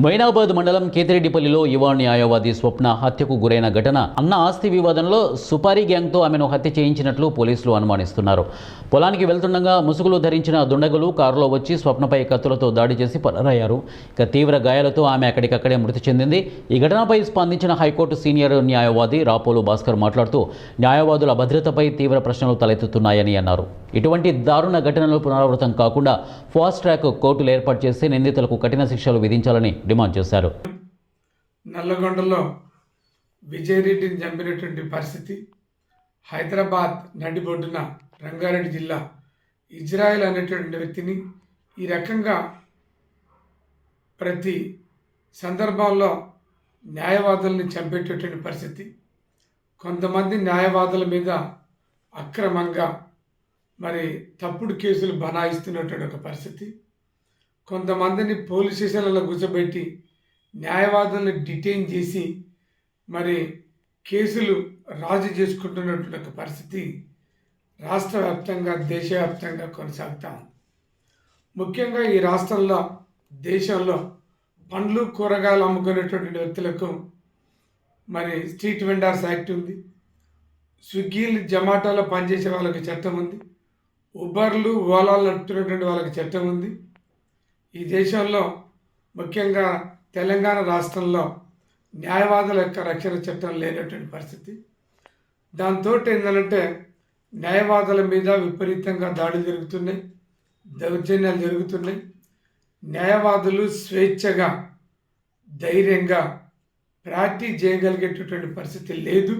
మైనాబాద్ మండలం కేతిరెడ్డిపల్లిలో యువ న్యాయవాది స్వప్న హత్యకు గురైన ఘటన అన్న ఆస్తి వివాదంలో సుపారీ గ్యాంగ్తో ఆమెను హత్య చేయించినట్లు పోలీసులు అనుమానిస్తున్నారు. పొలానికి వెళ్తుండగా ముసుగులు ధరించిన దుండగులు కారులో వచ్చి స్వప్నపై కత్తులతో దాడి చేసి పరారయ్యారు. ఇక తీవ్ర గాయాలతో ఆమె అక్కడికక్కడే మృతి చెందింది. ఈ ఘటనపై స్పందించిన హైకోర్టు సీనియర్ న్యాయవాది రాపోలు భాస్కర్ మాట్లాడుతూ న్యాయవాదుల భద్రతపై తీవ్ర ప్రశ్నలు తలెత్తుతున్నాయని అన్నారు. ఇటువంటి దారుణ ఘటనలు పునరావృతం కాకుండా ఫాస్ట్ ట్రాక్ కోర్టులు ఏర్పాటు చేసి నిందితులకు కఠిన శిక్షలు విధించాలని డిమాండ్ చేశారు. నల్లగొండలో విజయరెడ్డిని చంపినటువంటి పరిస్థితి, హైదరాబాద్ నడిబొడ్డున రంగారెడ్డి జిల్లా ఇజ్రాయెల్ అనేటువంటి వ్యక్తిని ఈ రకంగా ప్రతి సందర్భాల్లో న్యాయవాదుల్ని చంపేటటువంటి పరిస్థితి, కొంతమంది న్యాయవాదుల మీద అక్రమంగా తప్పుడు కేసులు బనాయిస్తున్నటువంటి ఒక పరిస్థితి, కొంతమందిని పోలీస్ స్టేషన్లలో కూర్చోబెట్టి న్యాయవాదులను డిటైన్ చేసి కేసులు రాజీ చేసుకుంటున్నటువంటి ఒక పరిస్థితి రాష్ట్ర వ్యాప్తంగా దేశవ్యాప్తంగా కొనసాగుతా ఉంది. ముఖ్యంగా ఈ రాష్ట్రంలో దేశంలో పండ్లు కూరగాయలు అమ్ముకునేటువంటి వ్యక్తులకు స్ట్రీట్ వెండర్స్ యాక్ట్ ఉంది, స్విగ్గీలు జొమాటోలో పనిచేసే వాళ్ళకి చట్టం ఉంది, ఉబర్లు ఓలాలు నడుపుతున్నటువంటి వాళ్ళకి చట్టం ఉంది. ఈ దేశంలో ముఖ్యంగా తెలంగాణ రాష్ట్రంలో న్యాయవాదుల యొక్క రక్షణ చట్టం లేనటువంటి పరిస్థితి. దాంతో ఏంటంటే న్యాయవాదుల మీద విపరీతంగా దాడులు జరుగుతున్నాయి, దౌర్జన్యాలు జరుగుతున్నాయి. న్యాయవాదులు స్వేచ్ఛగా ధైర్యంగా ప్రాక్టీస్ చేయగలిగేటటువంటి పరిస్థితి లేదు.